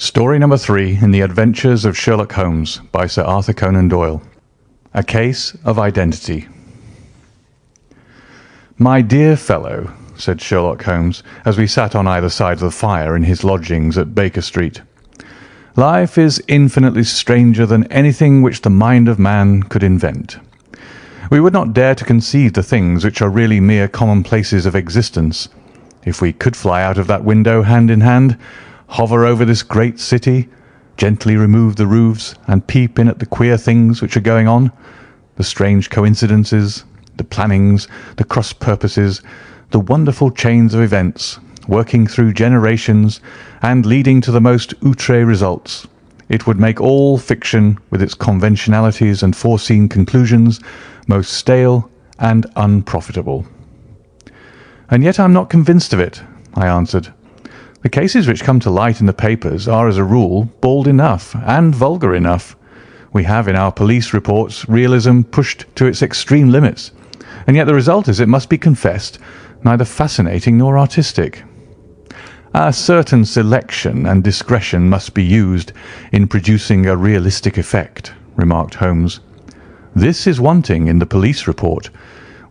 Story number 3 in the Adventures of Sherlock Holmes by Sir Arthur Conan Doyle. A Case of Identity. "My dear fellow," said Sherlock Holmes, as we sat on either side of the fire in his lodgings at Baker Street, "life is infinitely stranger than anything which the mind of man could invent. We would not dare to conceive the things which are really mere commonplaces of existence. If we could fly out of that window hand in hand, hover over this great city, gently remove the roofs, and peep in at the queer things which are going on, the strange coincidences, the plannings, the cross-purposes, the wonderful chains of events, working through generations and leading to the most outré results, it would make all fiction, with its conventionalities and foreseen conclusions, most stale and unprofitable." "And yet I am not convinced of it," I answered. "The cases which come to light in the papers are, as a rule, bald enough and vulgar enough. We have in our police reports realism pushed to its extreme limits, and yet the result is, it must be confessed, neither fascinating nor artistic. A certain selection and discretion must be used in producing a realistic effect," remarked Holmes. "This is wanting in the police report,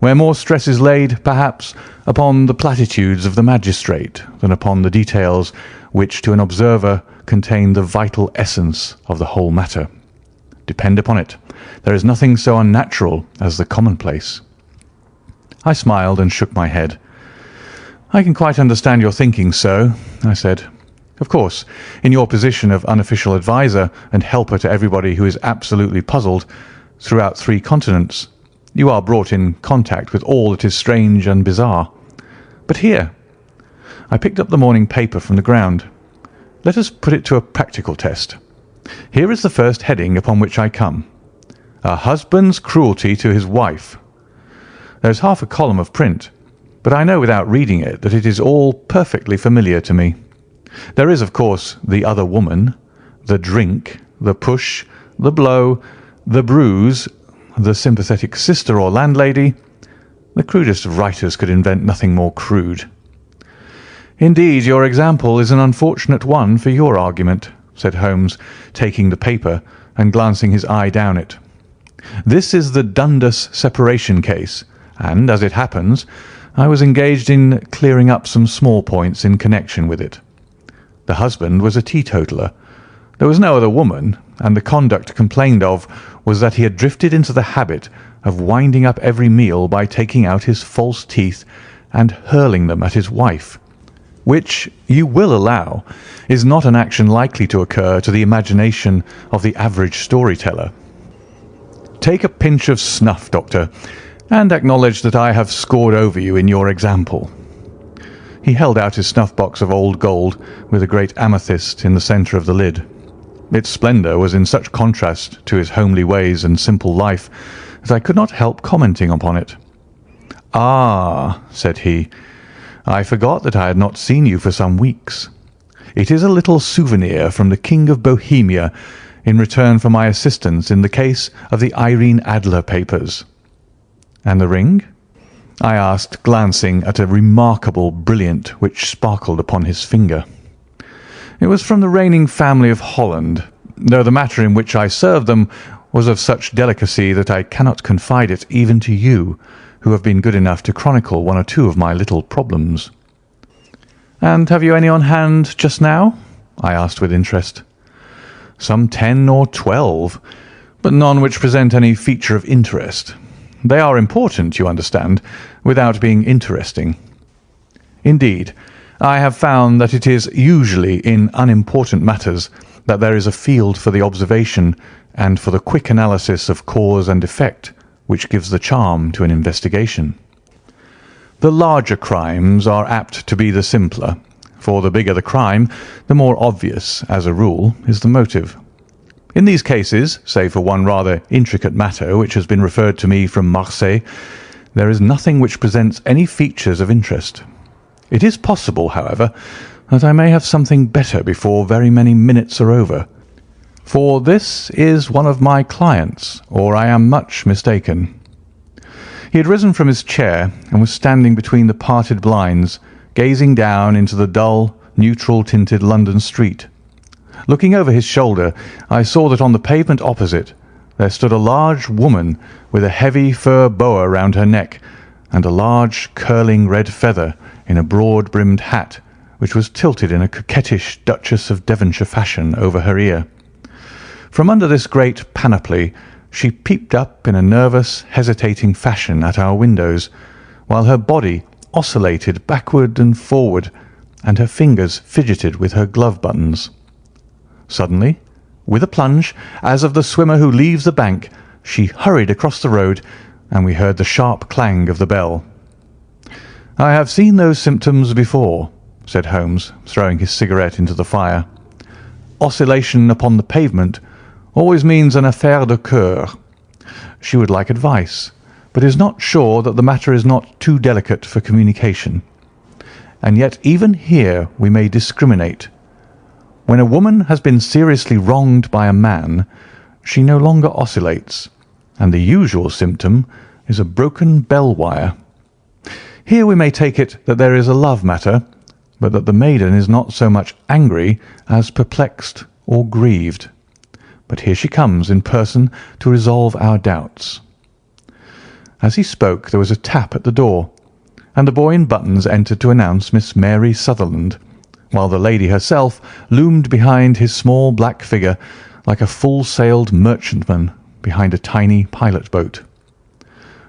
where more stress is laid, perhaps, upon the platitudes of the magistrate than upon the details which, to an observer, contain the vital essence of the whole matter. Depend upon it, there is nothing so unnatural as the commonplace." I smiled and shook my head. "I can quite understand your thinking so," I said. "Of course, in your position of unofficial adviser and helper to everybody who is absolutely puzzled throughout 3 continents, you are brought in contact with all that is strange and bizarre. But here," I picked up the morning paper from the ground, "let us put it to a practical test. Here is the first heading upon which I come: 'A husband's cruelty to his wife.' There is half a column of print, but I know without reading it that it is all perfectly familiar to me. There is, of course, the other woman, the drink, the push, the blow, the bruise, the sympathetic sister or landlady. The crudest of writers could invent nothing more crude." "Indeed, your example is an unfortunate one for your argument," said Holmes, taking the paper and glancing his eye down it. "This is the Dundas separation case, and, as it happens, I was engaged in clearing up some small points in connection with it. The husband was a teetotaler. There was no other woman, and the conduct complained of was that he had drifted into the habit of winding up every meal by taking out his false teeth and hurling them at his wife, which, you will allow, is not an action likely to occur to the imagination of the average storyteller. Take a pinch of snuff, Doctor, and acknowledge that I have scored over you in your example." He held out his snuff-box of old gold with a great amethyst in the centre of the lid. Its splendour was in such contrast to his homely ways and simple life that I could not help commenting upon it. "Ah," said he, "I forgot that I had not seen you for some weeks. It is a little souvenir from the King of Bohemia in return for my assistance in the case of the Irene Adler papers." "And the ring?" I asked, glancing at a remarkable brilliant which sparkled upon his finger. "It was from the reigning family of Holland, though the matter in which I served them was of such delicacy that I cannot confide it even to you, who have been good enough to chronicle 1 or 2 of my little problems." "And have you any on hand just now?" I asked with interest. "Some 10 or 12, but none which present any feature of interest. They are important, you understand, without being interesting. Indeed, I have found that it is usually in unimportant matters that there is a field for the observation and for the quick analysis of cause and effect which gives the charm to an investigation. The larger crimes are apt to be the simpler, for the bigger the crime, the more obvious, as a rule, is the motive. In these cases, save for one rather intricate matter which has been referred to me from Marseille, there is nothing which presents any features of interest. It is possible, however, that I may have something better before very many minutes are over, for this is one of my clients, or I am much mistaken." He had risen from his chair and was standing between the parted blinds, gazing down into the dull, neutral-tinted London street. Looking over his shoulder, I saw that on the pavement opposite there stood a large woman with a heavy fur boa round her neck and a large curling red feather in a broad-brimmed hat, which was tilted in a coquettish Duchess of Devonshire fashion over her ear. From under this great panoply she peeped up in a nervous, hesitating fashion at our windows, while her body oscillated backward and forward, and her fingers fidgeted with her glove buttons. Suddenly, with a plunge, as of the swimmer who leaves the bank, she hurried across the road, and we heard the sharp clang of the bell. "I have seen those symptoms before," said Holmes, throwing his cigarette into the fire. "Oscillation upon the pavement always means an affaire de coeur. She would like advice, but is not sure that the matter is not too delicate for communication. And yet even here we may discriminate. When a woman has been seriously wronged by a man, she no longer oscillates, and the usual symptom is a broken bell wire. Here we may take it that there is a love matter, but that the maiden is not so much angry as perplexed or grieved. But here she comes in person to resolve our doubts." As he spoke there was a tap at the door, and the boy in buttons entered to announce Miss Mary Sutherland, while the lady herself loomed behind his small black figure like a full-sailed merchantman behind a tiny pilot-boat.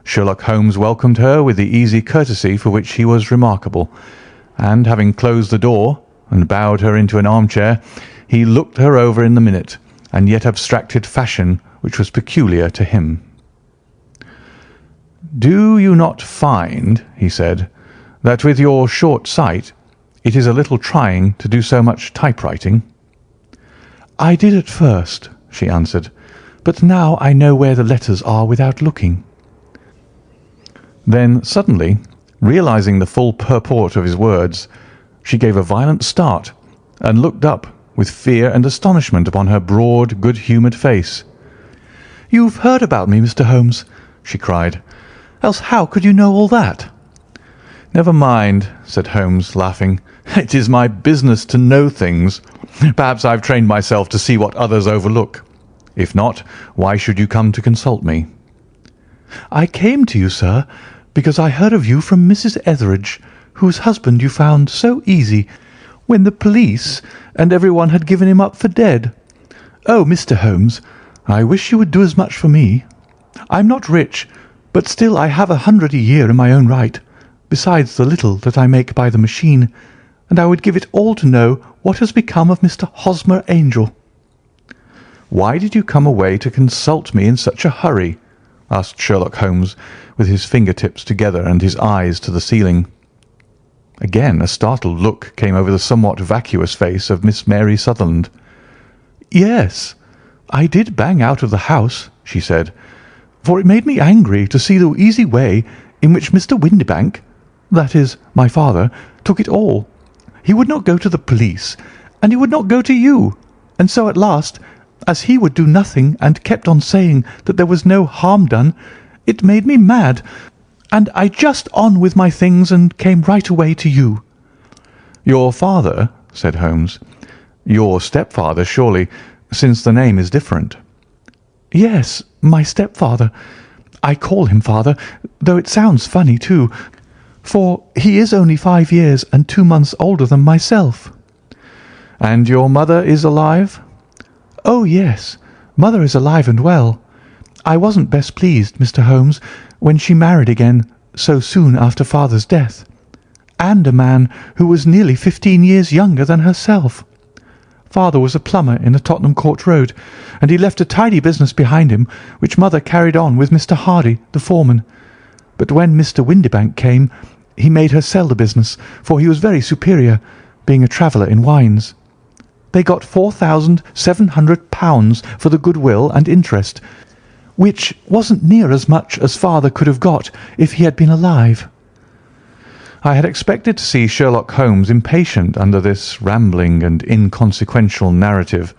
Sherlock Holmes welcomed her with the easy courtesy for which he was remarkable, and having closed the door and bowed her into an armchair, he looked her over in the minute and yet abstracted fashion which was peculiar to him. "Do you not find," he said, "that with your short sight it is a little trying to do so much typewriting?" "I did at first," she answered, "but now I know where the letters are without looking." Then suddenly, realizing the full purport of his words, she gave a violent start and looked up with fear and astonishment upon her broad, good-humoured face. "You've heard about me, Mr. Holmes," she cried. "Else how could you know all that?" "Never mind," said Holmes, laughing. "It is my business to know things. Perhaps I've trained myself to see what others overlook. If not, why should you come to consult me?" "I came to you, sir, because I heard of you from Mrs. Etheridge, whose husband you found so easy when the police and everyone had given him up for dead. Oh, Mr. Holmes, I wish you would do as much for me. I'm not rich, but still I have 100 a year in my own right, besides the little that I make by the machine, and I would give it all to know what has become of Mr. Hosmer Angel." "Why did you come away to consult me in such a hurry?" asked Sherlock Holmes, with his finger-tips together and his eyes to the ceiling. Again a startled look came over the somewhat vacuous face of Miss Mary Sutherland. "Yes, I did bang out of the house," she said, "for it made me angry to see the easy way in which Mr. Windibank, that is, my father, took it all. He would not go to the police, and he would not go to you, and so at last, as he would do nothing and kept on saying that there was no harm done, it made me mad, and I just on with my things and came right away to you." "Your father?" said Holmes. "Your stepfather, surely, since the name is different." "Yes, my stepfather. I call him father, though it sounds funny too, for he is only 5 years and 2 months older than myself." "And your mother is alive?" "Oh, yes, mother is alive and well. I wasn't best pleased, Mr. Holmes, when she married again so soon after father's death, and a man who was nearly 15 years younger than herself. Father was a plumber in the Tottenham Court Road, and he left a tidy business behind him, which mother carried on with Mr. Hardy, the foreman. But when Mr. Windibank came, he made her sell the business, for he was very superior, being a traveller in wines. They got £4,700 for the goodwill and interest, which wasn't near as much as father could have got if he had been alive." I had expected to see Sherlock Holmes impatient under this rambling and inconsequential narrative,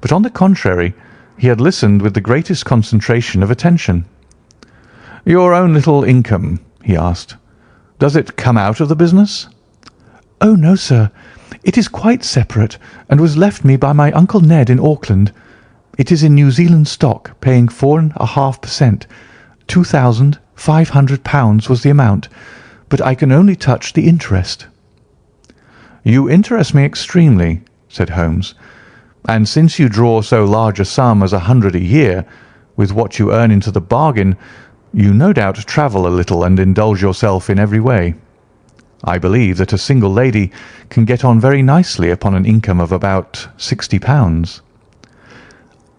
but on the contrary, he had listened with the greatest concentration of attention. "Your own little income," he asked, "does it come out of the business?" "Oh, no, sir. It is quite separate, and was left me by my Uncle Ned in Auckland. It is in New Zealand stock, paying 4.5%. £2,500 was the amount, but I can only touch the interest." "You interest me extremely," said Holmes, "and since you draw so large a sum as 100 a year, with what you earn into the bargain, you no doubt travel a little and indulge yourself in every way. I believe that a single lady can get on very nicely upon an income of about £60.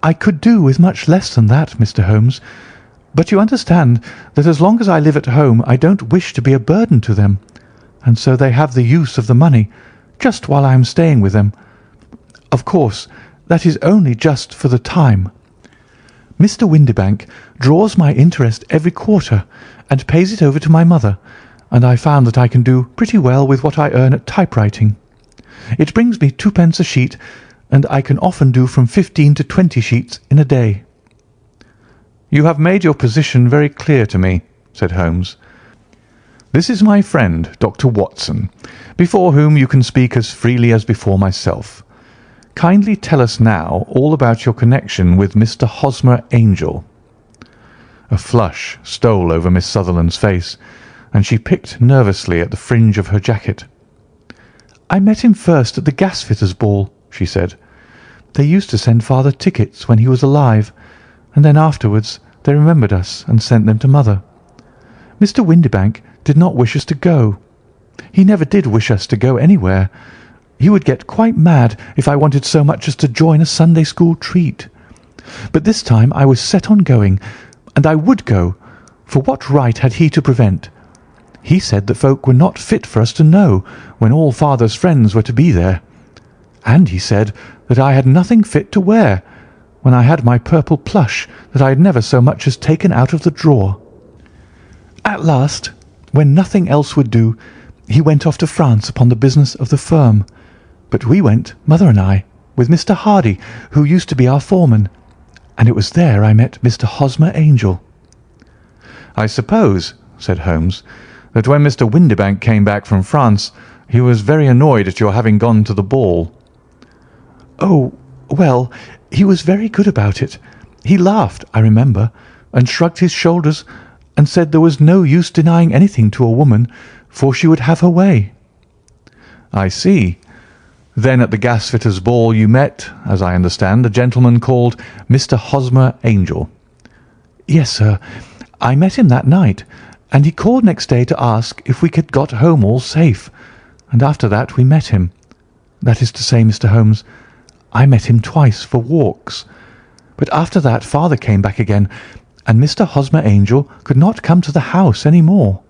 "I could do with much less than that, Mr. Holmes, but you understand that as long as I live at home I don't wish to be a burden to them, and so they have the use of the money just while I am staying with them. Of course, that is only just for the time. Mr. Windibank draws my interest every quarter and pays it over to my mother, and I found that I can do pretty well with what I earn at typewriting. It brings me 2 pence a sheet, and I can often do from 15 to 20 sheets in a day." "You have made your position very clear to me," said Holmes. "This is my friend, Dr. Watson, before whom you can speak as freely as before myself. Kindly tell us now all about your connection with Mr. Hosmer Angel." A flush stole over Miss Sutherland's face, and she picked nervously at the fringe of her jacket. "I met him first at the gasfitters' ball," she said. "They used to send father tickets when he was alive, and then afterwards they remembered us and sent them to mother. Mr. Windibank did not wish us to go. He never did wish us to go anywhere. He would get quite mad if I wanted so much as to join a Sunday school treat. But this time I was set on going, and I would go, for what right had he to prevent? He said that folk were not fit for us to know when all father's friends were to be there. And he said that I had nothing fit to wear, when I had my purple plush that I had never so much as taken out of the drawer. At last, when nothing else would do, he went off to France upon the business of the firm. But we went, mother and I, with Mr. Hardy, who used to be our foreman, and it was there I met Mr. Hosmer Angel." "I suppose," said Holmes, "that when Mr. Windibank came back from France, he was very annoyed at your having gone to the ball." "Oh, well, he was very good about it. He laughed, I remember, and shrugged his shoulders, and said there was no use denying anything to a woman, for she would have her way." "I see. Then at the gasfitters' ball you met, as I understand, a gentleman called Mr. Hosmer Angel." "Yes, sir. I met him that night, and he called next day to ask if we had got home all safe, and after that we met him. That is to say, Mr. Holmes, I met him twice for walks. But after that father came back again, and Mr. Hosmer Angel could not come to the house any more."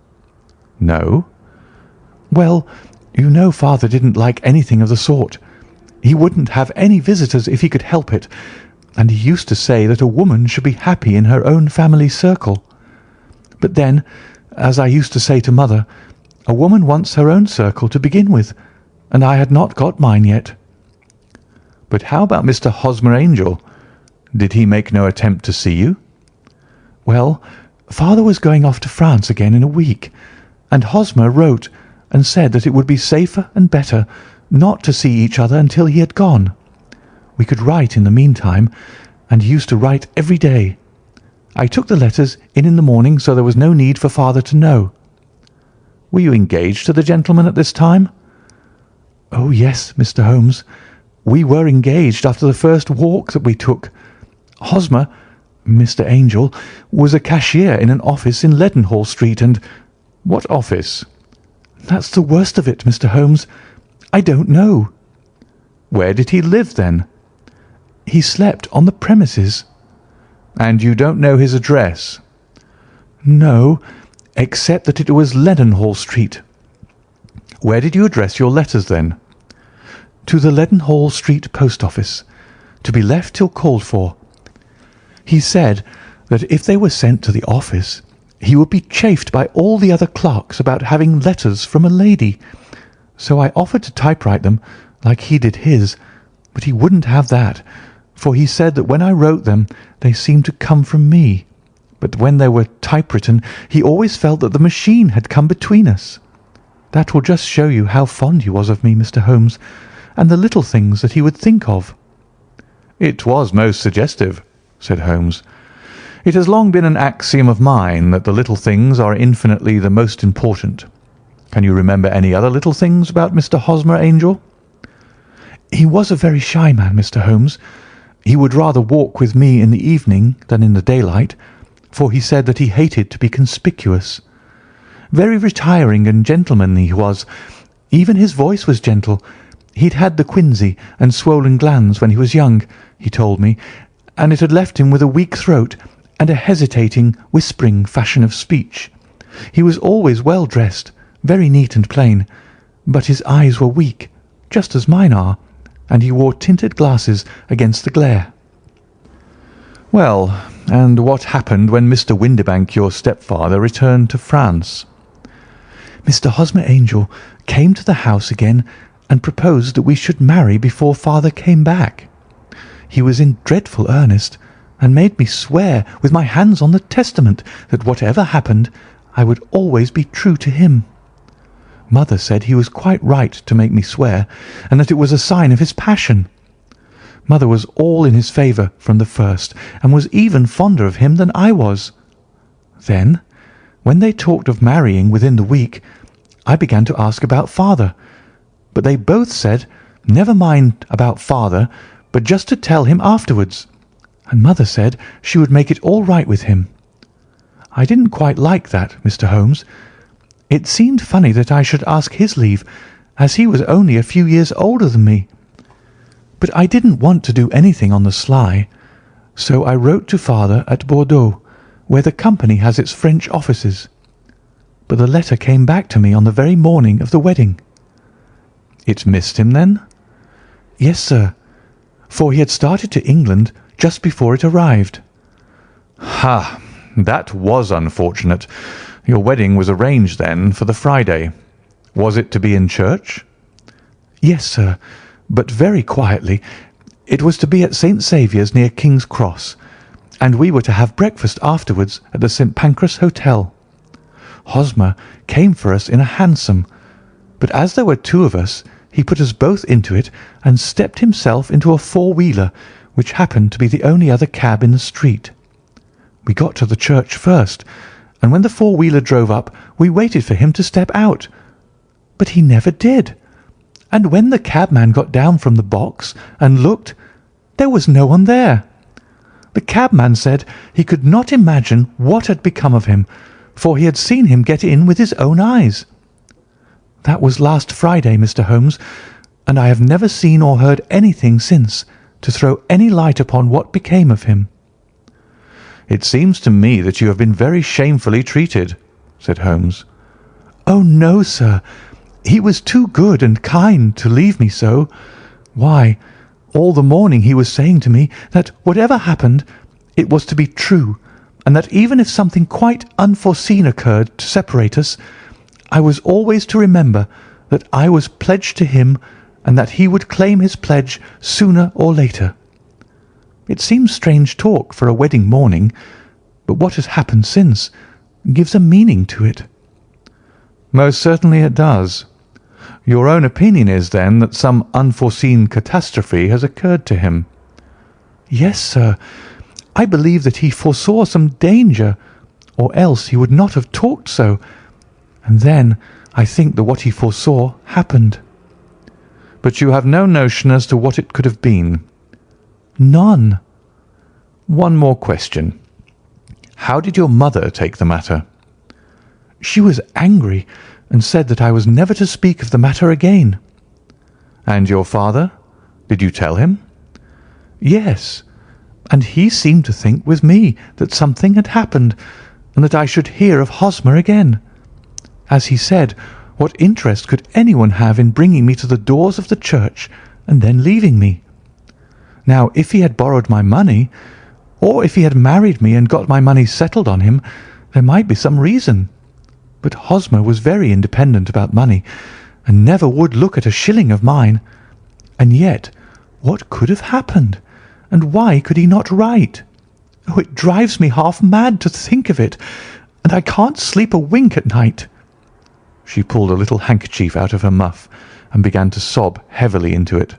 "No?" "Well, you know father didn't like anything of the sort. He wouldn't have any visitors if he could help it, and he used to say that a woman should be happy in her own family circle. But then, as I used to say to mother, a woman wants her own circle to begin with, and I had not got mine yet." "But how about Mr. Hosmer Angel? Did he make no attempt to see you?" "Well, father was going off to France again in a week, and Hosmer wrote and said that it would be safer and better not to see each other until he had gone. We could write in the meantime, and he used to write every day. I took the letters in the morning, so there was no need for father to know." "Were you engaged to the gentleman at this time?" "Oh, yes, Mr. Holmes. We were engaged after the first walk that we took. Hosmer, Mr. Angel, was a cashier in an office in Leadenhall Street, and—" "What office?" "That's the worst of it, Mr. Holmes. I don't know." "Where did he live, then?" "He slept on the premises." "And you don't know his address?" "No, except that it was Leadenhall Street." "Where did you address your letters, then?" "To the Leadenhall Street post office, to be left till called for. He said that if they were sent to the office, he would be chaffed by all the other clerks about having letters from a lady. So I offered to typewrite them, like he did his, but he wouldn't have that, for he said that when I wrote them they seemed to come from me, but when they were typewritten he always felt that the machine had come between us. That will just show you how fond he was of me, Mr. Holmes, and the little things that he would think of." "It was most suggestive," said Holmes. "It has long been an axiom of mine that the little things are infinitely the most important. Can you remember any other little things about Mr. Hosmer, Angel?" "He was a very shy man, Mr. Holmes. He would rather walk with me in the evening than in the daylight, for he said that he hated to be conspicuous. Very retiring and gentlemanly he was. Even his voice was gentle. He'd had the quinsy and swollen glands when he was young, he told me, and it had left him with a weak throat and a hesitating, whispering fashion of speech. He was always well dressed, very neat and plain, but his eyes were weak, just as mine are, and he wore tinted glasses against the glare." "Well, and what happened when Mr. Windibank, your stepfather, returned to France?" "Mr. Hosmer, Angel, came to the house again and proposed that we should marry before father came back. He was in dreadful earnest, and made me swear with my hands on the testament that whatever happened I would always be true to him. Mother said he was quite right to make me swear, and that it was a sign of his passion. Mother was all in his favour from the first, and was even fonder of him than I was. Then, when they talked of marrying within the week, I began to ask about father, but they both said never mind about father, but just to tell him afterwards, and mother said she would make it all right with him. I didn't quite like that, Mr. Holmes. It seemed funny that I should ask his leave, as he was only a few years older than me. But I didn't want to do anything on the sly, so I wrote to father at Bordeaux, where the company has its French offices. But the letter came back to me on the very morning of the wedding." "It missed him, then?" "Yes, sir, for he had started to England just before it arrived." "Ha! That was unfortunate. Your wedding was arranged, then, for the Friday. Was it to be in church?" "Yes, sir, but very quietly. It was to be at St. Saviour's near King's Cross, and we were to have breakfast afterwards at the St. Pancras Hotel. Hosmer came for us in a hansom, but as there were two of us, he put us both into it and stepped himself into a four-wheeler, which happened to be the only other cab in the street. We got to the church first, and when the four-wheeler drove up, we waited for him to step out. But he never did, and when the cabman got down from the box and looked, there was no one there. The cabman said he could not imagine what had become of him, for he had seen him get in with his own eyes. That was last Friday, Mr. Holmes, and I have never seen or heard anything since to throw any light upon what became of him." "It seems to me that you have been very shamefully treated," said Holmes. "Oh, no, sir. He was too good and kind to leave me so. Why, all the morning he was saying to me that whatever happened, it was to be true, and that even if something quite unforeseen occurred to separate us, I was always to remember that I was pledged to him and that he would claim his pledge sooner or later. It seems strange talk for a wedding morning, but what has happened since gives a meaning to it." "Most certainly it does. Your own opinion is, then, that some unforeseen catastrophe has occurred to him?" "Yes, sir. I believe that he foresaw some danger, or else he would not have talked so. And then I think that what he foresaw happened." "But you have no notion as to what it could have been?" "None." "One more question. How did your mother take the matter?" "She was angry, and said that I was never to speak of the matter again." "And your father? Did you tell him?" "Yes, and he seemed to think with me that something had happened, and that I should hear of Hosmer again. As he said, what interest could anyone have in bringing me to the doors of the church and then leaving me? Now, if he had borrowed my money, or if he had married me and got my money settled on him, there might be some reason. But Hosmer was very independent about money, and never would look at a shilling of mine. And yet, what could have happened, and why could he not write? Oh, it drives me half mad to think of it, and I can't sleep a wink at night." She pulled a little handkerchief out of her muff and began to sob heavily into it.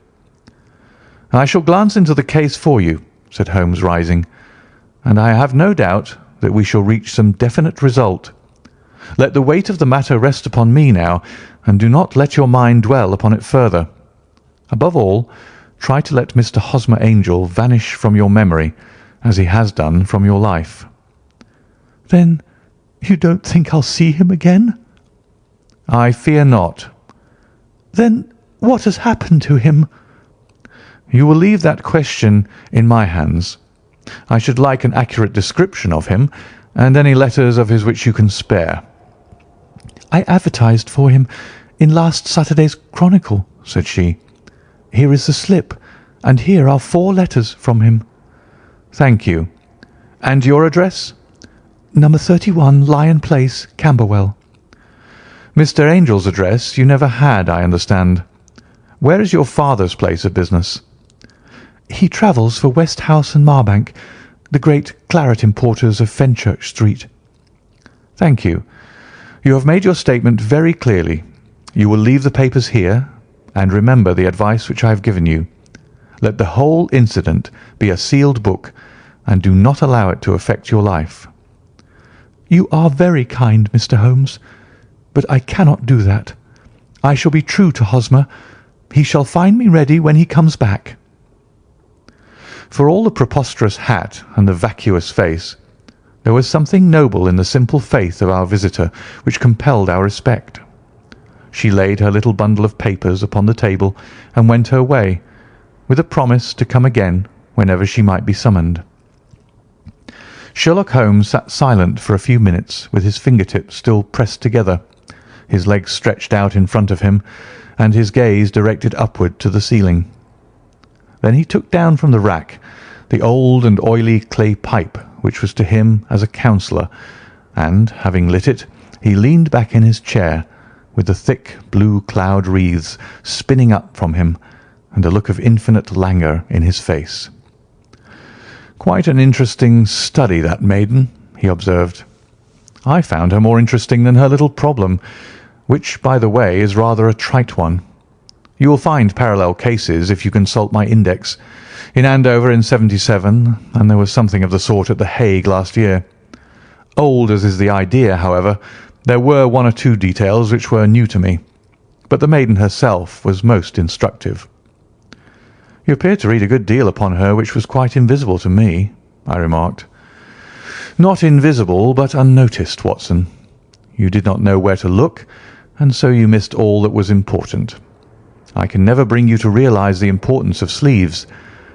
"I shall glance into the case for you," said Holmes, rising, "and I have no doubt that we shall reach some definite result. Let the weight of the matter rest upon me now, and do not let your mind dwell upon it further. Above all, try to let Mr. Hosmer Angel vanish from your memory, as he has done from your life." "Then you don't think I'll see him again?" "I fear not." "Then what has happened to him?" "You will leave that question in my hands. I should like an accurate description of him, and any letters of his which you can spare." "I advertised for him in last Saturday's Chronicle," said she. "Here is the slip, and here are 4 letters from him." "Thank you. And your address?" "Number 31, Lion Place, Camberwell." "Mr. Angel's address you never had, I understand. Where is your father's place of business?" "He travels for Westhouse and Marbank, the great claret importers of Fenchurch Street." "Thank you. You have made your statement very clearly. You will leave the papers here, and remember the advice which I have given you. Let the whole incident be a sealed book, and do not allow it to affect your life." "You are very kind, Mr. Holmes, but I cannot do that. I shall be true to Hosmer. He shall find me ready when he comes back." For all the preposterous hat and the vacuous face, there was something noble in the simple faith of our visitor which compelled our respect. She laid her little bundle of papers upon the table and went her way, with a promise to come again whenever she might be summoned. Sherlock Holmes sat silent for a few minutes, with his fingertips still pressed together, his legs stretched out in front of him, and his gaze directed upward to the ceiling. Then he took down from the rack the old and oily clay pipe which was to him as a counsellor, and, having lit it, he leaned back in his chair, with the thick blue cloud wreaths spinning up from him, and a look of infinite languor in his face. "Quite an interesting study, that maiden," he observed. "I found her more interesting than her little problem, which, by the way, is rather a trite one. You will find parallel cases if you consult my index. In Andover in '77, and there was something of the sort at The Hague last year. Old as is the idea, however, there were 1 or 2 details which were new to me, but the maiden herself was most instructive." "You appear to read a good deal upon her which was quite invisible to me," I remarked. "Not invisible, but unnoticed, Watson. You did not know where to look, and so you missed all that was important. I can never bring you to realize the importance of sleeves,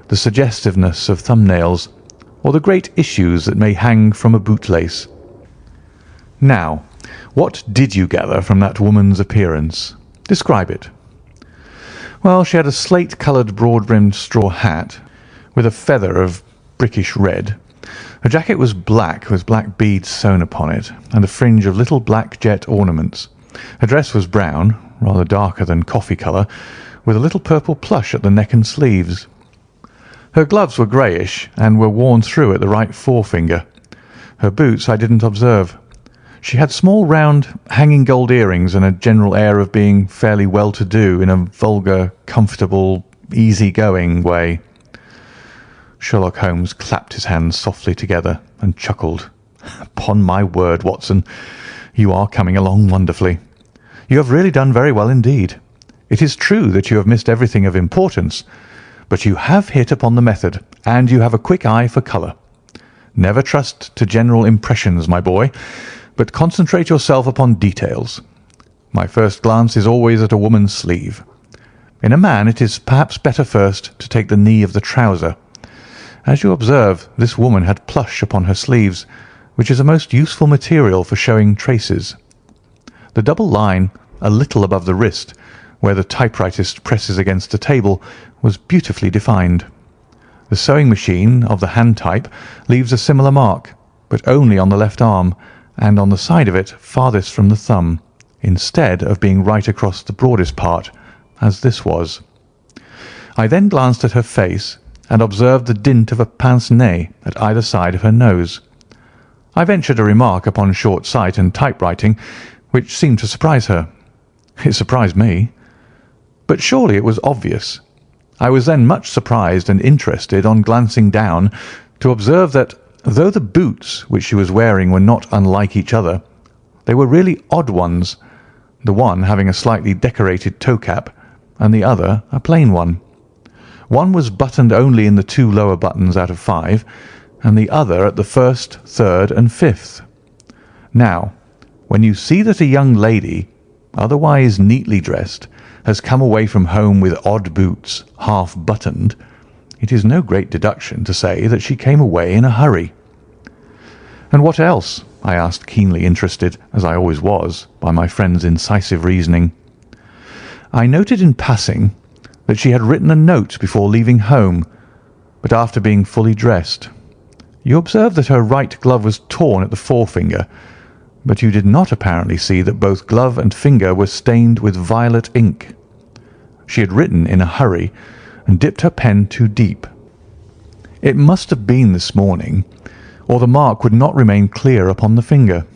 the suggestiveness of thumbnails, or the great issues that may hang from a bootlace. Now, what did you gather from that woman's appearance? Describe it." "Well, she had a slate-coloured broad-brimmed straw hat, with a feather of brickish red. Her jacket was black, with black beads sewn upon it, and a fringe of little black jet ornaments. Her dress was brown, rather darker than coffee colour, with a little purple plush at the neck and sleeves. Her gloves were greyish, and were worn through at the right forefinger. Her boots I didn't observe. She had small round hanging gold earrings, and a general air of being fairly well-to-do in a vulgar, comfortable, easy-going way." Sherlock Holmes clapped his hands softly together and chuckled. "Upon my word, Watson, you are coming along wonderfully. You have really done very well indeed. It is true that you have missed everything of importance, but you have hit upon the method, and you have a quick eye for colour. Never trust to general impressions, my boy, but concentrate yourself upon details. My first glance is always at a woman's sleeve. In a man it is perhaps better first to take the knee of the trouser. As you observe, this woman had plush upon her sleeves, which is a most useful material for showing traces. The double line, a little above the wrist, where the typewritist presses against the table, was beautifully defined. The sewing machine of the hand type leaves a similar mark, but only on the left arm, and on the side of it farthest from the thumb, instead of being right across the broadest part, as this was. I then glanced at her face, and observed the dint of a pince-nez at either side of her nose. I ventured a remark upon short sight and typewriting, which seemed to surprise her. It surprised me. But surely it was obvious. I was then much surprised and interested on glancing down to observe that, though the boots which she was wearing were not unlike each other, they were really odd ones, the one having a slightly decorated toe cap and the other a plain one. One was buttoned only in the 2 lower buttons out of 5, and the other at the 1st, 3rd, and 5th. Now, when you see that a young lady, otherwise neatly dressed, has come away from home with odd boots, half buttoned, it is no great deduction to say that she came away in a hurry. "And what else?" I asked, keenly interested, as I always was, by my friend's incisive reasoning. "I noted in passing that she had written a note before leaving home, but after being fully dressed. You observed that her right glove was torn at the forefinger, but you did not apparently see that both glove and finger were stained with violet ink. She had written in a hurry and dipped her pen too deep. It must have been this morning, or the mark would not remain clear upon the finger.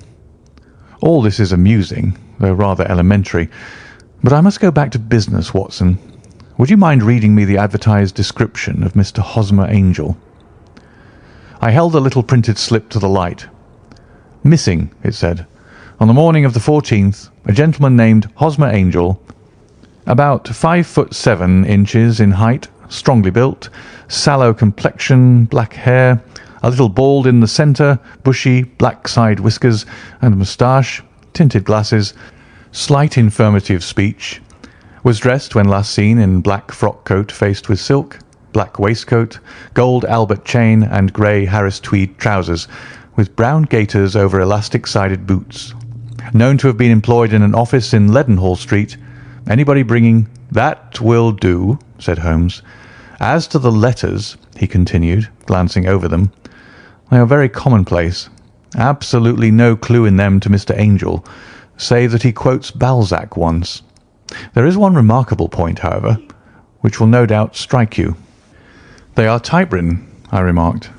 All this is amusing, though rather elementary, but I must go back to business, Watson. Would you mind reading me the advertised description of Mr. Hosmer Angel?" I held the little printed slip to the light. "Missing," it said, "on the morning of the 14th, a gentleman named Hosmer Angel, about 5'7" in height, strongly built, sallow complexion, black hair, a little bald in the centre, bushy, black side whiskers and moustache, tinted glasses, slight infirmity of speech, was dressed when last seen in black frock coat faced with silk, black waistcoat, gold Albert chain and grey Harris tweed trousers, with brown gaiters over elastic-sided boots. Known to have been employed in an office in Leadenhall Street. Anybody bringing—" "That will do," said Holmes. "As to the letters," he continued, glancing over them, "they are very commonplace. Absolutely no clue in them to Mr. Angel, save that he quotes Balzac once. There is one remarkable point, however, which will no doubt strike you." "They are typewritten," I remarked.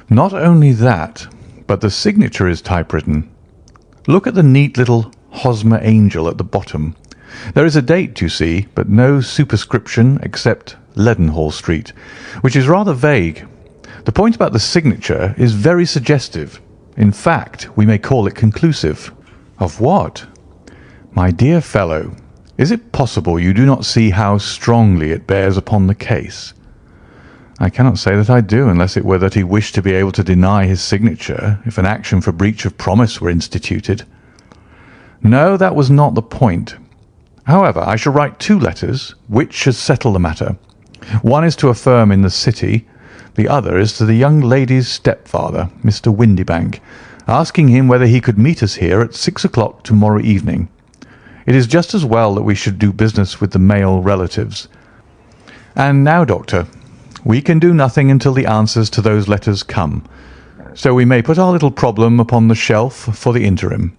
"Not only that, but the signature is typewritten. Look at the neat little Hosmer Angel at the bottom. There is a date, you see, but no superscription except Leadenhall Street, which is rather vague. The point about the signature is very suggestive. In fact, we may call it conclusive." "Of what?" "My dear fellow, is it possible you do not see how strongly it bears upon the case?" "I cannot say that I do, unless it were that he wished to be able to deny his signature if an action for breach of promise were instituted." "No, that was not the point. However, I shall write 2 letters, which should settle the matter. One is to a firm in the city, the other is to the young lady's stepfather, Mr. Windibank, asking him whether he could meet us here at 6 o'clock tomorrow evening. It is just as well that we should do business with the male relatives. And now, Doctor, we can do nothing until the answers to those letters come, so we may put our little problem upon the shelf for the interim."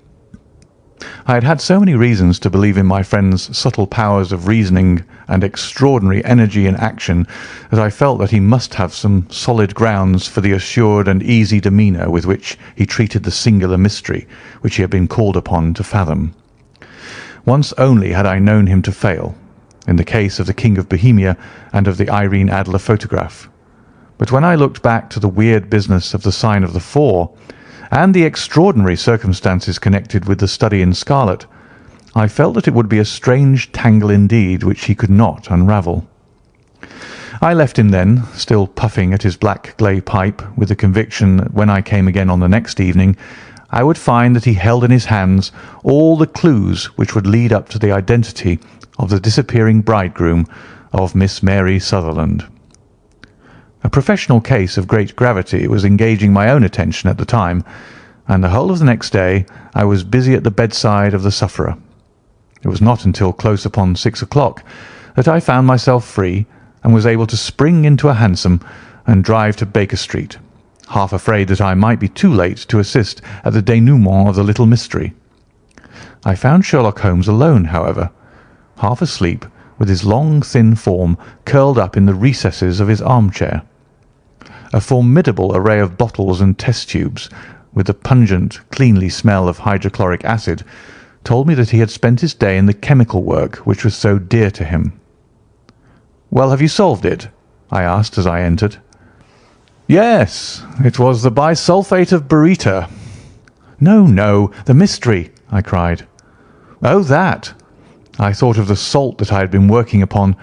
I had had so many reasons to believe in my friend's subtle powers of reasoning and extraordinary energy in action that I felt that he must have some solid grounds for the assured and easy demeanour with which he treated the singular mystery which he had been called upon to fathom. Once only had I known him to fail, in the case of the King of Bohemia and of the Irene Adler photograph. But when I looked back to the weird business of the Sign of the Four, and the extraordinary circumstances connected with the study in scarlet, I felt that it would be a strange tangle indeed which he could not unravel. I left him then, still puffing at his black clay pipe, with the conviction that when I came again on the next evening, I would find that he held in his hands all the clues which would lead up to the identity of the disappearing bridegroom of Miss Mary Sutherland. A professional case of great gravity was engaging my own attention at the time, and the whole of the next day I was busy at the bedside of the sufferer. It was not until close upon 6 o'clock that I found myself free and was able to spring into a hansom and drive to Baker Street, half afraid that I might be too late to assist at the dénouement of the little mystery. I found Sherlock Holmes alone, however, half asleep, with his long, thin form curled up in the recesses of his armchair. A formidable array of bottles and test tubes, with the pungent, cleanly smell of hydrochloric acid, told me that he had spent his day in the chemical work which was so dear to him. "Well, have you solved it?" I asked as I entered. "Yes, it was the bisulfate of baryta." "No, no, the mystery," I cried. "Oh, that!" I thought of the salt that I had been working upon.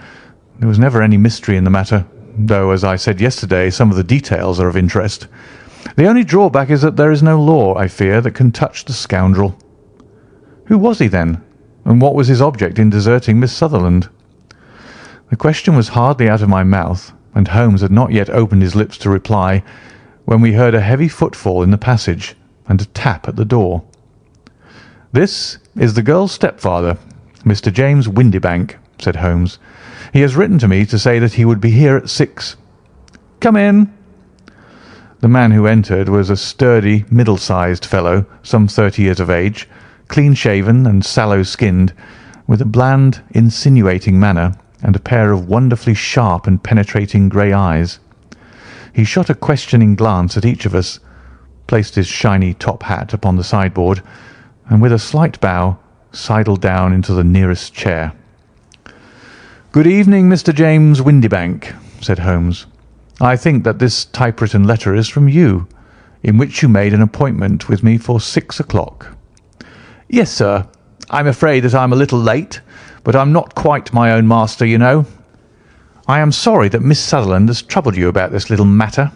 There was never any mystery in the matter, though, as I said yesterday, some of the details are of interest. The only drawback is that there is no law, I fear, that can touch the scoundrel. Who was he, then, and what was his object in deserting Miss Sutherland? The question was hardly out of my mouth, and Holmes had not yet opened his lips to reply, when we heard a heavy footfall in the passage and a tap at the door. "This is the girl's stepfather, Mr. James Windibank," said Holmes. "He has written to me to say that he would be here at 6. Come in." The man who entered was a sturdy, middle-sized fellow, some 30 years of age, clean-shaven and sallow-skinned, with a bland, insinuating manner and a pair of wonderfully sharp and penetrating grey eyes. He shot a questioning glance at each of us, placed his shiny top hat upon the sideboard, and with a slight bow sidled down into the nearest chair. "Good evening, Mr. James Windibank," said Holmes. "I think that this typewritten letter is from you, in which you made an appointment with me for 6 o'clock." "Yes, sir. I'm afraid that I'm a little late, but I'm not quite my own master, you know. I am sorry that Miss Sutherland has troubled you about this little matter,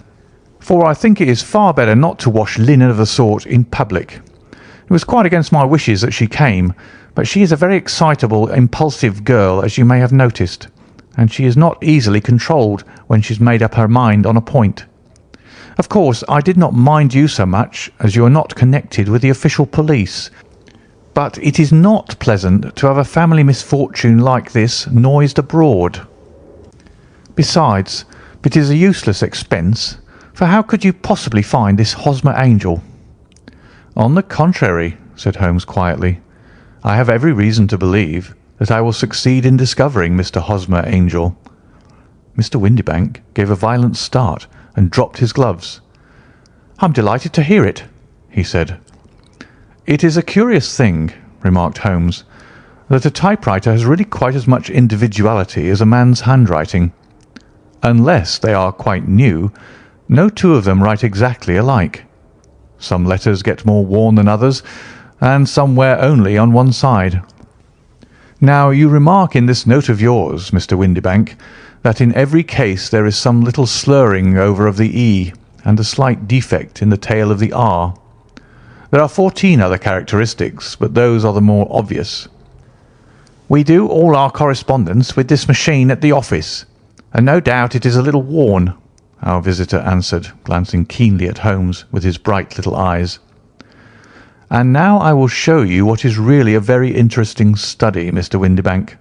for I think it is far better not to wash linen of the sort in public. It was quite against my wishes that she came, but she is a very excitable, impulsive girl, as you may have noticed, and she is not easily controlled when she's made up her mind on a point. Of course, I did not mind you so much, as you are not connected with the official police, but it is not pleasant to have a family misfortune like this noised abroad. Besides, it is a useless expense, for how could you possibly find this Hosmer Angel?" "On the contrary," said Holmes quietly, "I have every reason to believe that I will succeed in discovering Mr. Hosmer Angel." Mr. Windibank gave a violent start and dropped his gloves. "I'm delighted to hear it," he said. "It is a curious thing," remarked Holmes, "that a typewriter has really quite as much individuality as a man's handwriting. Unless they are quite new, no two of them write exactly alike. Some letters get more worn than others, and some wear only on one side. Now, you remark in this note of yours, Mr. Windibank, that in every case there is some little slurring over of the E and a slight defect in the tail of the R. There are 14 other characteristics, but those are the more obvious. We do all our correspondence with this machine at the office, and no doubt it is a little worn," our visitor answered, glancing keenly at Holmes with his bright little eyes. "And now I will show you what is really a very interesting study, Mr. Windibank,"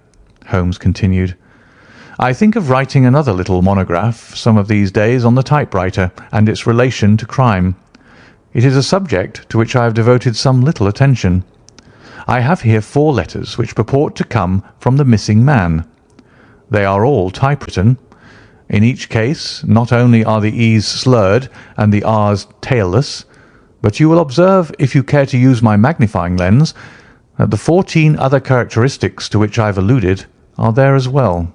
Holmes continued. "I think of writing another little monograph some of these days on the typewriter and its relation to crime. It is a subject to which I have devoted some little attention. I have here 4 letters which purport to come from the missing man. They are all typewritten. In each case, not only are the E's slurred and the R's tailless, but you will observe, if you care to use my magnifying lens, that the 14 other characteristics to which I have alluded are there as well."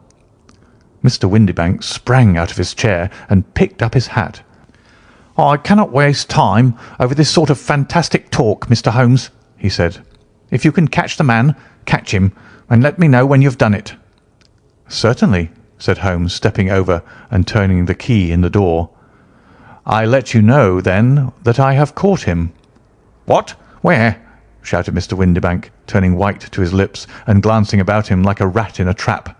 Mr. Windibank sprang out of his chair and picked up his hat. "I cannot waste time over this sort of fantastic talk, Mr. Holmes," he said. "If you can catch the man, catch him, and let me know when you have done it." "Certainly," said Holmes, stepping over and turning the key in the door. "I let you know, then, that I have caught him." "What? Where?" shouted Mr. Windibank, turning white to his lips and glancing about him like a rat in a trap.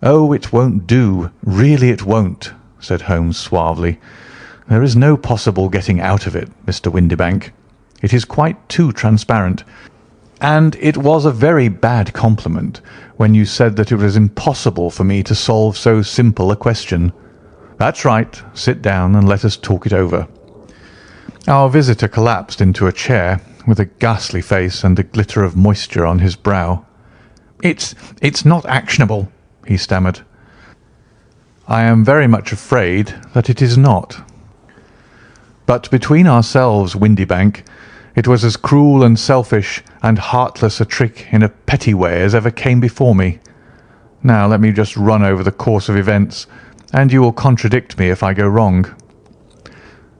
"Oh, it won't do, really it won't," said Holmes suavely. "There is no possible getting out of it, Mr. Windibank. It is quite too transparent, and it was a very bad compliment when you said that it was impossible for me to solve so simple a question. That's right. Sit down and let us talk it over." Our visitor collapsed into a chair with a ghastly face and a glitter of moisture on his brow. It's not actionable," he stammered. "I am very much afraid that it is not. But between ourselves, Windibank, It was as cruel and selfish and heartless a trick in a petty way as ever came before me. Now let me just run over the course of events, and you will contradict me if I go wrong."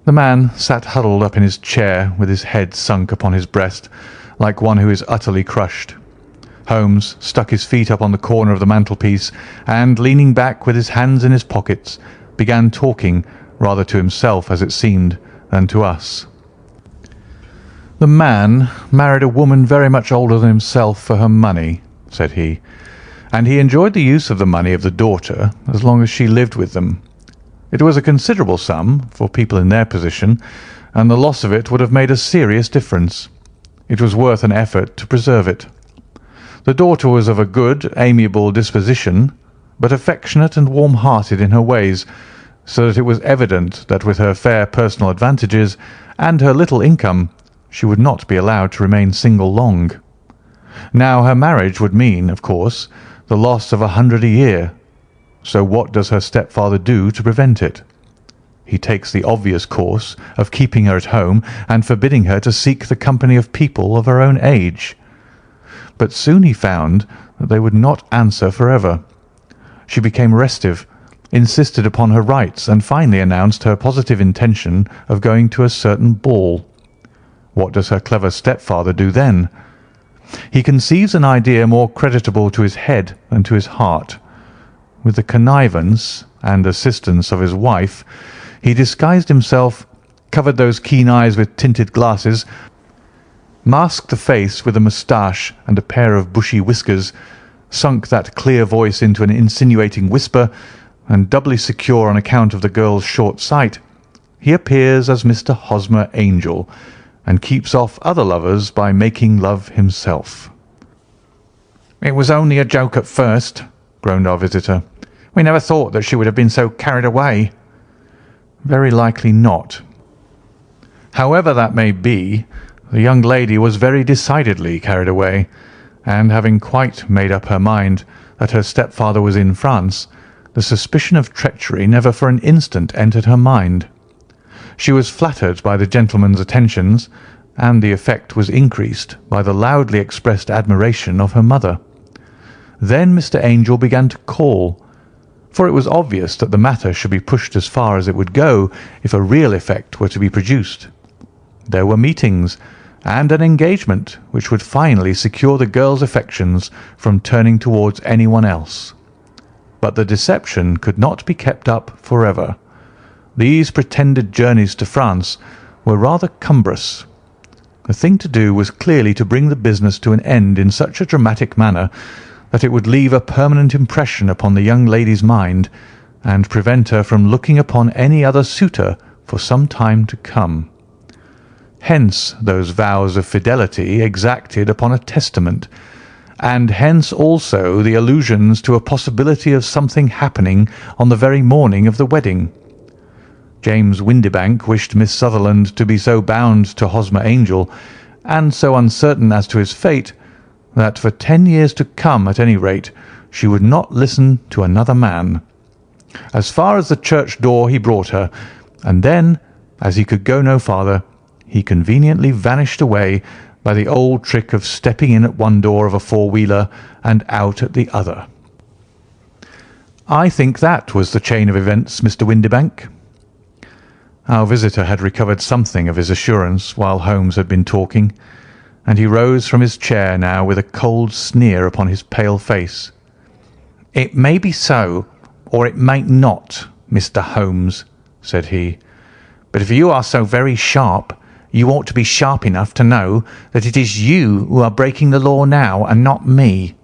The man sat huddled up in his chair with his head sunk upon his breast, like one who is utterly crushed. Holmes stuck his feet up on the corner of the mantelpiece and, leaning back with his hands in his pockets, began talking, rather to himself, as it seemed, than to us. "The man married a woman very much older than himself for her money," said he, "and he enjoyed the use of the money of the daughter as long as she lived with them. It was a considerable sum for people in their position, and the loss of it would have made a serious difference. It was worth an effort to preserve it. The daughter was of a good, amiable disposition, but affectionate and warm-hearted in her ways, so that it was evident that with her fair personal advantages and her little income, she would not be allowed to remain single long. Now her marriage would mean, of course, the loss of 100 a year. So what does her stepfather do to prevent it? He takes the obvious course of keeping her at home and forbidding her to seek the company of people of her own age. But soon he found that they would not answer forever. She became restive, insisted upon her rights, and finally announced her positive intention of going to a certain ball. What does her clever stepfather do then? He conceives an idea more creditable to his head than to his heart. With the connivance and assistance of his wife, he disguised himself, covered those keen eyes with tinted glasses, masked the face with a moustache and a pair of bushy whiskers, sunk that clear voice into an insinuating whisper, and doubly secure on account of the girl's short sight, he appears as Mr. Hosmer Angel, and keeps off other lovers by making love himself. "It was only a joke at first," groaned our visitor. "We never thought that she would have been so carried away." "Very likely not. However that may be, the young lady was very decidedly carried away, and having quite made up her mind that her stepfather was in France, the suspicion of treachery never for an instant entered her mind. She was flattered by the gentleman's attentions, and the effect was increased by the loudly expressed admiration of her mother. Then Mr. Angel began to call, for it was obvious that the matter should be pushed as far as it would go if a real effect were to be produced. There were meetings, and an engagement which would finally secure the girl's affections from turning towards anyone else. But the deception could not be kept up forever. These pretended journeys to France were rather cumbrous. The thing to do was clearly to bring the business to an end in such a dramatic manner that it would leave a permanent impression upon the young lady's mind, and prevent her from looking upon any other suitor for some time to come. Hence those vows of fidelity exacted upon a testament, and hence also the allusions to a possibility of something happening on the very morning of the wedding. James Windibank wished Miss Sutherland to be so bound to Hosmer Angel, and so uncertain as to his fate, that for 10 years to come, at any rate, she would not listen to another man. As far as the church door he brought her, and then, as he could go no farther, he conveniently vanished away by the old trick of stepping in at one door of a four-wheeler and out at the other. I think that was the chain of events, Mr. Windibank." Our visitor had recovered something of his assurance while Holmes had been talking, and he rose from his chair now with a cold sneer upon his pale face. "It may be so, or it may not, Mr. Holmes," said he, "but if you are so very sharp, you ought to be sharp enough to know that it is you who are breaking the law now, and not me.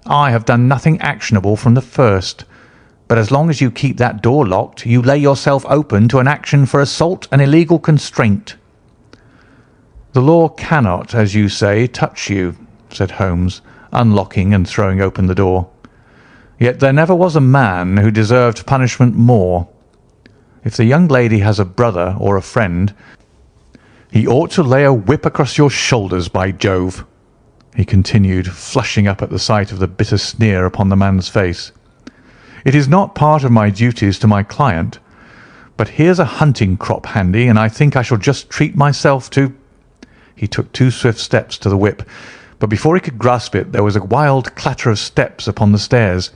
I have done nothing actionable from the first, but as long as you keep that door locked, you lay yourself open to an action for assault and illegal constraint." "The law cannot, as you say, touch you," said Holmes, unlocking and throwing open the door. "Yet there never was a man who deserved punishment more. If the young lady has a brother or a friend, he ought to lay a whip across your shoulders, by Jove," he continued, flushing up at the sight of the bitter sneer upon the man's face. "It is not part of my duties to my client, but here's a hunting crop handy, and I think I shall just treat myself to—" He took 2 swift steps to the whip, but before he could grasp it there was a wild clatter of steps upon the stairs.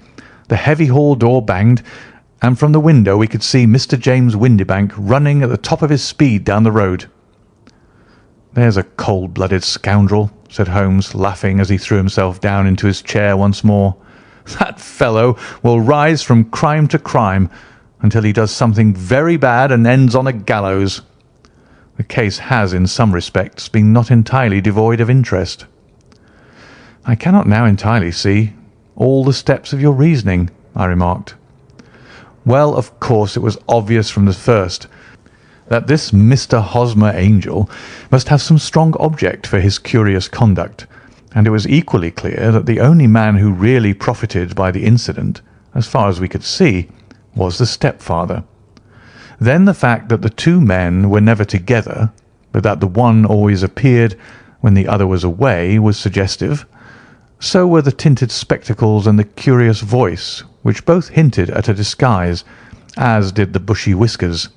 The heavy hall door banged, and from the window we could see Mr. James Windibank running at the top of his speed down the road. "There's a cold-blooded scoundrel," said Holmes, laughing as he threw himself down into his chair once more. "That fellow will rise from crime to crime until he does something very bad and ends on a gallows. The case has, in some respects, been not entirely devoid of interest." "I cannot now entirely see all the steps of your reasoning," I remarked. "Well, of course, it was obvious from the first that this Mr. Hosmer Angel must have some strong object for his curious conduct, and it was equally clear that the only man who really profited by the incident, as far as we could see, was the stepfather. Then the fact that the 2 men were never together, but that the one always appeared when the other was away, was suggestive. So were the tinted spectacles and the curious voice, which both hinted at a disguise, as did the bushy whiskers.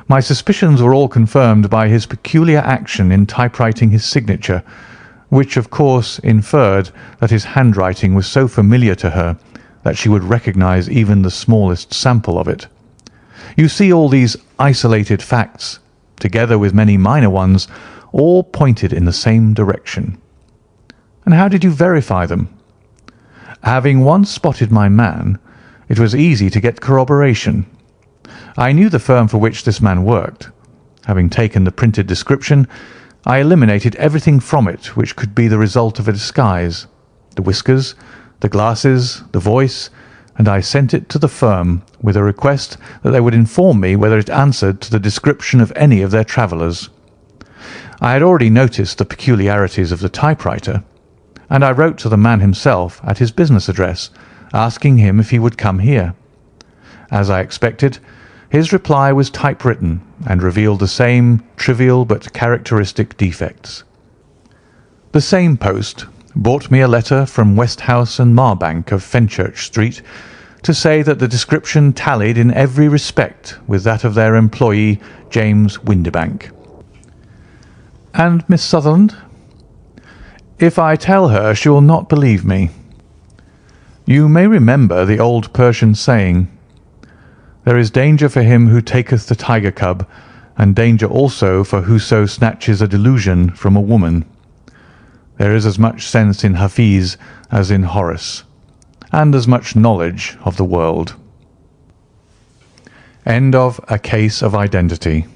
My suspicions were all confirmed by his peculiar action in typewriting his signature, which of course inferred that his handwriting was so familiar to her that she would recognize even the smallest sample of it. You see, all these isolated facts, together with many minor ones, all pointed in the same direction." "And how did you verify them?" "Having once spotted my man, it was easy to get corroboration. I knew the firm for which this man worked. Having taken the printed description, I eliminated everything from it which could be the result of a disguise, the whiskers, the glasses, the voice, and I sent it to the firm with a request that they would inform me whether it answered to the description of any of their travellers. I had already noticed the peculiarities of the typewriter, and I wrote to the man himself at his business address, asking him if he would come here. As I expected, his reply was typewritten and revealed the same trivial but characteristic defects. The same post brought me a letter from Westhouse and Marbank of Fenchurch Street to say that the description tallied in every respect with that of their employee, James Windibank." "And Miss Sutherland?" "If I tell her, she will not believe me. You may remember the old Persian saying, 'There is danger for him who taketh the tiger cub, and danger also for whoso snatches a delusion from a woman.' There is as much sense in Hafiz as in Horace, and as much knowledge of the world." End of A Case of Identity.